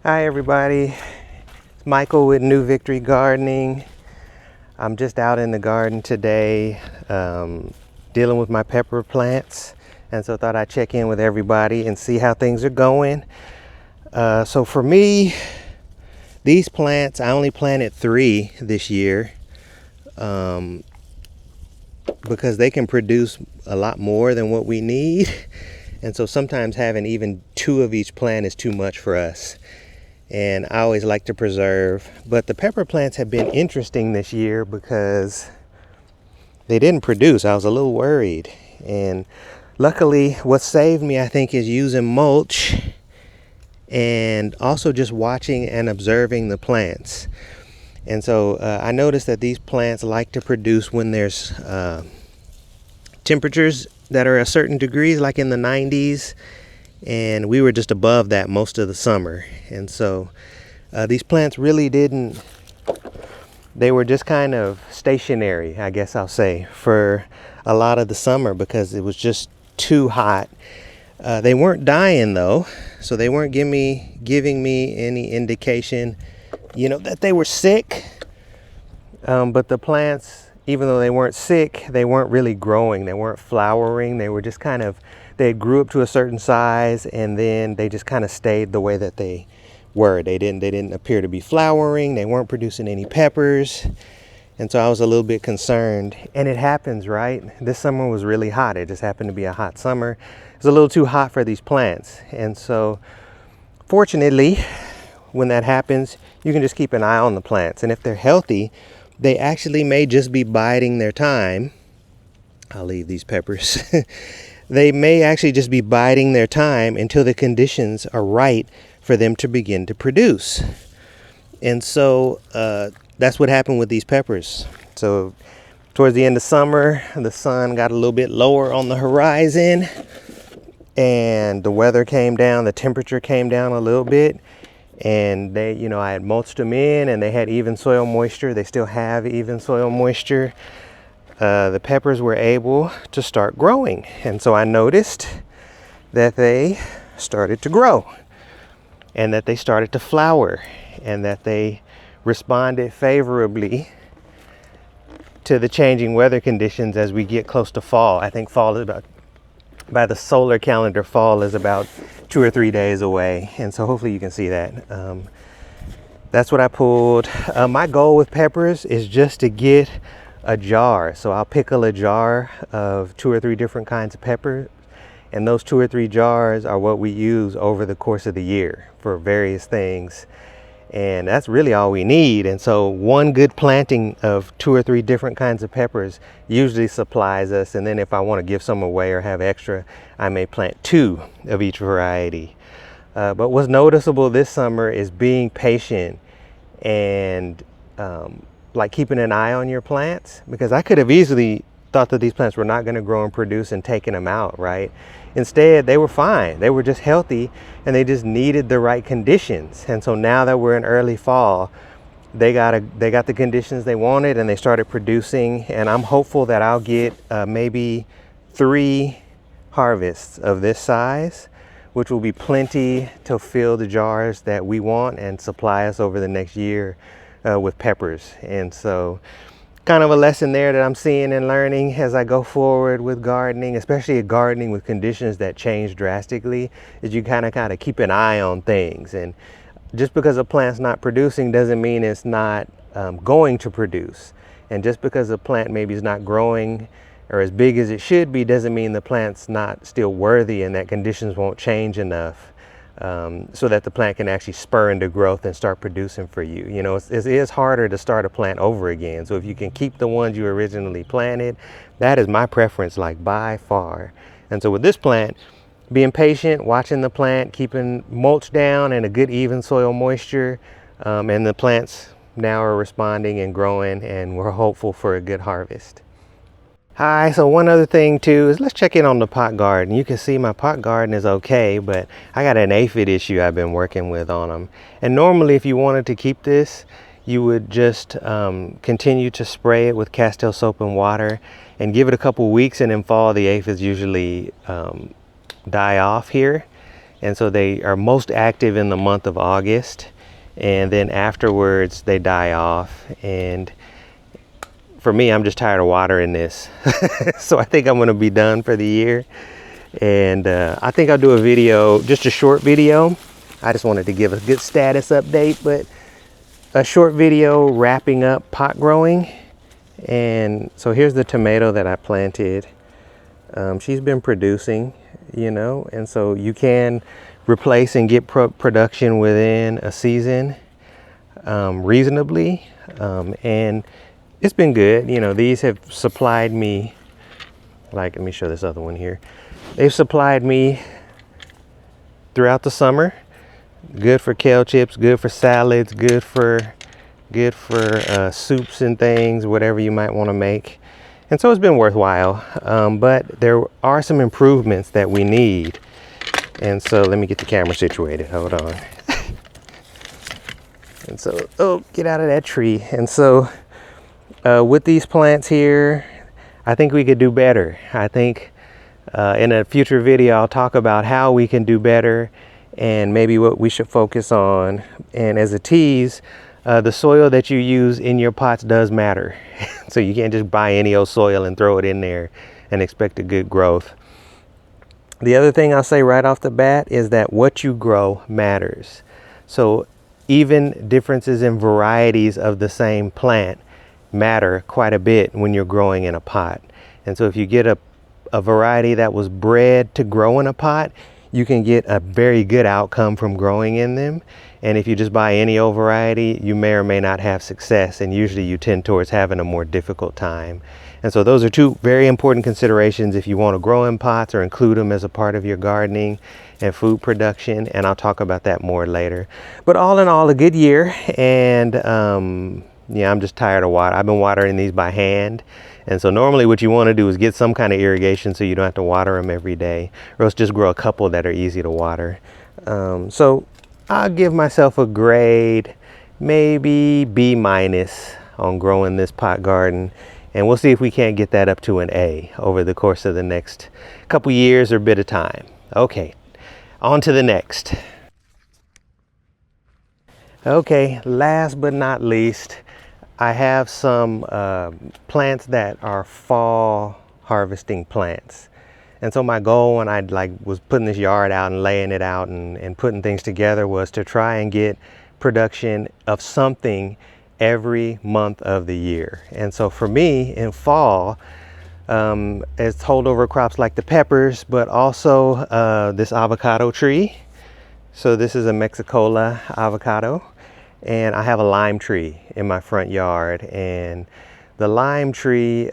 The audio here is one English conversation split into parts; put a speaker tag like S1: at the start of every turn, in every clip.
S1: Hi everybody, it's Michael with New Victory Gardening. I'm just out in the garden today dealing with my pepper plants, and so I thought I'd check in with everybody and see how things are going. So for me, these plants, I only planted 3 this year because they can produce a lot more than what we need. And so sometimes having even 2 of each plant is too much for us. And I always like to preserve. But the pepper plants have been interesting this year because they didn't produce. I was a little worried. And luckily, what saved me, I think, is using mulch and also just watching and observing the plants. And so I noticed that these plants like to produce when there's temperatures that are a certain degrees, like in the 90s. And we were just above that most of the summer. And so these plants really didn't, they were just kind of stationary, I guess I'll say, for a lot of the summer because it was just too hot. They weren't dying though, so they weren't giving me any indication, that they were sick. But the plants, even though they weren't sick, they weren't really growing. They weren't flowering. They were just kind of, they grew up to a certain size and then they just kind of stayed the way that they were. They didn't appear to be flowering. They weren't producing any peppers. And so I was a little bit concerned. And it happens, right? This summer was really hot. It just happened to be a hot summer. It was a little too hot for these plants. And so fortunately, when that happens, you can just keep an eye on the plants. And if they're healthy, they actually may just be biding their time. I'll leave these peppers. They may actually just be biding their time until the conditions are right for them to begin to produce. And so that's what happened with these peppers. So towards the end of summer, the sun got a little bit lower on the horizon and the weather came down, the temperature came down a little bit. And they, I had mulched them in and they had even soil moisture. They still have even soil moisture. The peppers were able to start growing. And so I noticed that they started to grow and that they started to flower and that they responded favorably to the changing weather conditions as we get close to fall. I think fall is about, by the solar calendar, fall is about 2 or 3 days away. And so hopefully you can see that. That's what I pulled. My goal with peppers is just to get a jar. So I'll pickle a jar of 2 or 3 different kinds of peppers. And those 2 or 3 jars are what we use over the course of the year for various things. And that's really all we need. And so one good planting of 2 or 3 different kinds of peppers usually supplies us. And then if I want to give some away or have extra, I may plant 2 of each variety. But what's noticeable this summer is being patient and like keeping an eye on your plants, because I could have easily thought that these plants were not going to grow and produce and taken them out, right? Instead, they were fine. They were just healthy and they just needed the right conditions. And so now that we're in early fall, they got the conditions they wanted and they started producing. And I'm hopeful that I'll get maybe 3 harvests of this size, which will be plenty to fill the jars that we want and supply us over the next year with peppers. And so kind of a lesson there that I'm seeing and learning as I go forward with gardening, especially gardening with conditions that change drastically, is you kind of keep an eye on things. And just because a plant's not producing doesn't mean it's not going to produce. And just because a plant maybe is not growing or as big as it should be doesn't mean the plant's not still worthy and that conditions won't change enough so that the plant can actually spur into growth and start producing for you. It is harder to start a plant over again. So if you can keep the ones you originally planted, that is my preference, like by far. And so with this plant, being patient, watching the plant, keeping mulch down and a good even soil moisture, and the plants now are responding and growing, and we're hopeful for a good harvest. Hi, so one other thing too is let's check in on the pot garden. You can see my pot garden is okay, but I got an aphid issue I've been working with on them. And normally if you wanted to keep this, you would just continue to spray it with Castile soap and water and give it a couple weeks, and in fall the aphids usually die off here. And so they are most active in the month of August, and then afterwards they die off. And for me, I'm just tired of watering this. So I think I'm gonna be done for the year. And I think I'll do a video, just a short video. I just wanted to give a good status update, but a short video wrapping up pot growing. And so here's the tomato that I planted. She's been producing, you know, and so you can replace and get production within a season reasonably. And it's been good. You know, these have supplied me, like, let me show this other one here. They've supplied me throughout the summer. Good for kale chips, good for salads, good for soups and things, whatever you might want to make. And so it's been worthwhile, but there are some improvements that we need. And so let me get the camera situated, hold on. And so, oh, get out of that tree. And so with these plants here, I think we could do better. I think in a future video, I'll talk about how we can do better and maybe what we should focus on. And as a tease, the soil that you use in your pots does matter. So you can't just buy any old soil and throw it in there and expect a good growth. The other thing I'll say right off the bat is that what you grow matters. So even differences in varieties of the same plant matter quite a bit when you're growing in a pot. And so if you get a variety that was bred to grow in a pot, you can get a very good outcome from growing in them. And if you just buy any old variety, you may or may not have success, and usually you tend towards having a more difficult time. And so those are two very important considerations if you want to grow in pots or include them as a part of your gardening and food production, and I'll talk about that more later. But all in all, a good year, and yeah, I'm just tired of water. I've been watering these by hand. And so normally what you want to do is get some kind of irrigation so you don't have to water them every day, or else just grow a couple that are easy to water. So I'll give myself a grade, maybe B- on growing this pot garden. And we'll see if we can't get that up to an A over the course of the next couple years or bit of time. Okay, on to the next. Okay, last but not least, I have some plants that are fall harvesting plants. And so my goal when I was putting this yard out and laying it out and putting things together was to try and get production of something every month of the year. And so for me in fall, it's holdover crops like the peppers, but also this avocado tree. So this is a Mexicola avocado. And I have a lime tree in my front yard, and the lime tree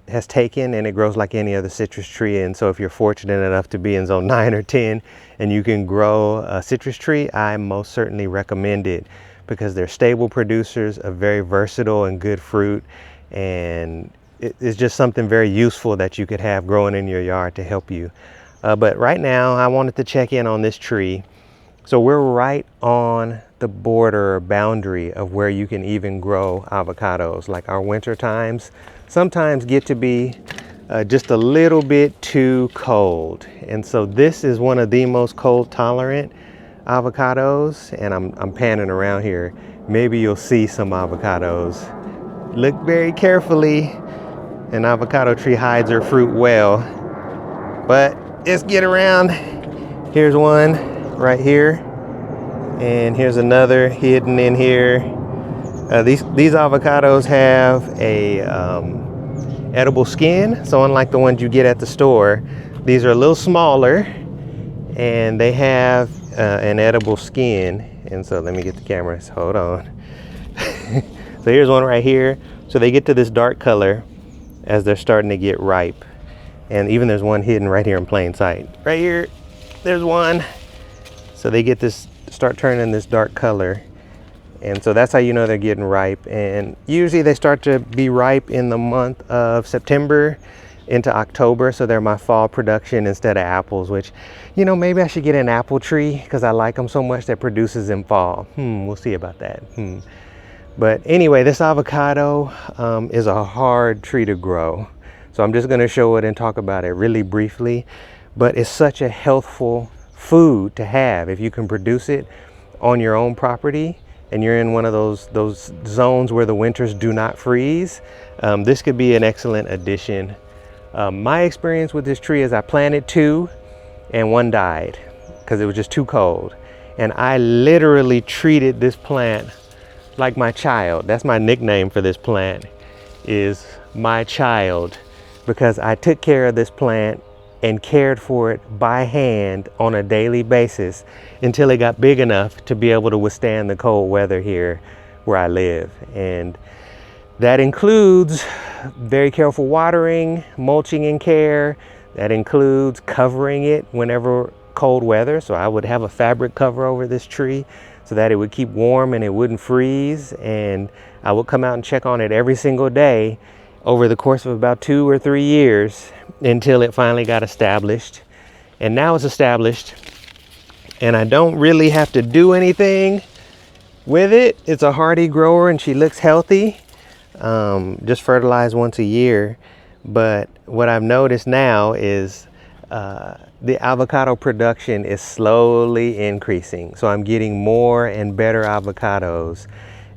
S1: has taken, and it grows like any other citrus tree. And so if you're fortunate enough to be in zone 9 or 10 and you can grow a citrus tree, I most certainly recommend it because they're stable producers of very versatile and good fruit, and it's just something very useful that you could have growing in your yard to help you. But right now I wanted to check in on this tree. So we're right on the border or boundary of where you can even grow avocados. Like our winter times sometimes get to be just a little bit too cold. And so this is one of the most cold tolerant avocados. And I'm panning around here. Maybe you'll see some avocados. Look very carefully. An avocado tree hides her fruit well. But let's get around. Here's one right here, and here's another hidden in here. These avocados have a edible skin, so unlike the ones you get at the store, these are a little smaller and they have an edible skin. And so let me get the camera, hold on. So here's one right here. So they get to this dark color as they're starting to get ripe, and even there's one hidden right here in plain sight. Right here, there's one. So they get this, start turning this dark color. And so that's how you know they're getting ripe. And usually they start to be ripe in the month of September into October. So they're my fall production instead of apples, which, you know, maybe I should get an apple tree because I like them so much that produces in fall. We'll see about that. But anyway, this avocado is a hard tree to grow. So I'm just going to show it and talk about it really briefly. But it's such a healthful food to have if you can produce it on your own property and you're in one of those zones where the winters do not freeze. This could be an excellent addition. My experience with this tree is I planted two and one died because it was just too cold. And I literally treated this plant like my child. That's my nickname for this plant, is my child, because I took care of this plant and cared for it by hand on a daily basis until it got big enough to be able to withstand the cold weather here where I live. And that includes very careful watering, mulching and care. That includes covering it whenever cold weather. So I would have a fabric cover over this tree so that it would keep warm and it wouldn't freeze. And I would come out and check on it every single day over the course of about 2 or 3 years until it finally got established. And now it's established and I don't really have to do anything with it. It's a hardy grower and she looks healthy. Just fertilize once a year. But what I've noticed now is the avocado production is slowly increasing. So I'm getting more and better avocados.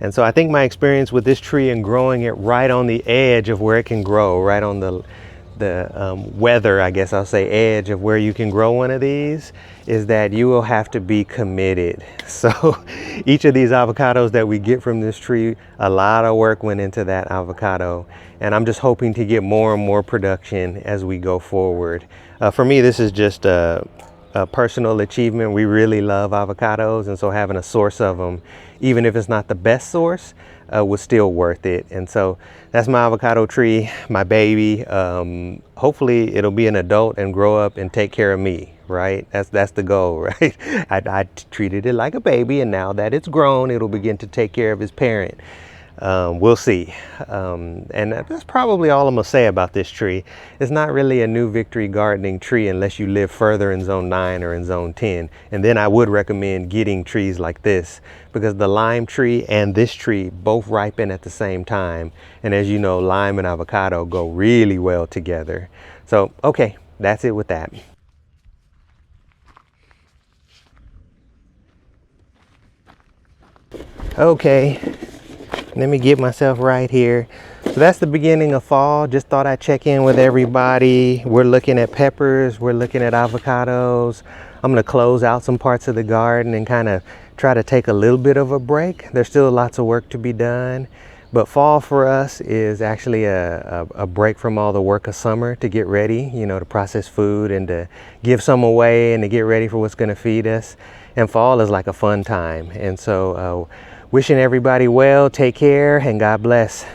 S1: And so I think my experience with this tree and growing it right on the edge of where it can grow, right on the weather, I guess I'll say, edge of where you can grow one of these, is that you will have to be committed. So each of these avocados that we get from this tree, a lot of work went into that avocado. And I'm just hoping to get more and more production as we go forward. For me, this is just a personal achievement. We really love avocados, and so having a source of them, even if it's not the best source, was still worth it. And so that's my avocado tree, my baby. Hopefully it'll be an adult and grow up and take care of me, right? That's the goal, right? I treated it like a baby, and now that it's grown, it'll begin to take care of his parent. We'll see. And that's probably all I'm gonna say about this tree. It's not really a new victory gardening tree unless you live further in zone 9 or in zone 10. And then I would recommend getting trees like this, because the lime tree and this tree both ripen at the same time. And as you know, lime and avocado go really well together. So, okay, that's it with that. Okay. Let me get myself right here. So that's the beginning of fall. Just thought I'd check in with everybody. We're looking at peppers. We're looking at avocados. I'm going to close out some parts of the garden and kind of try to take a little bit of a break. There's still lots of work to be done. But fall for us is actually a break from all the work of summer to get ready, you know, to process food and to give some away and to get ready for what's going to feed us. And fall is like a fun time. And so wishing everybody well, take care, and God bless.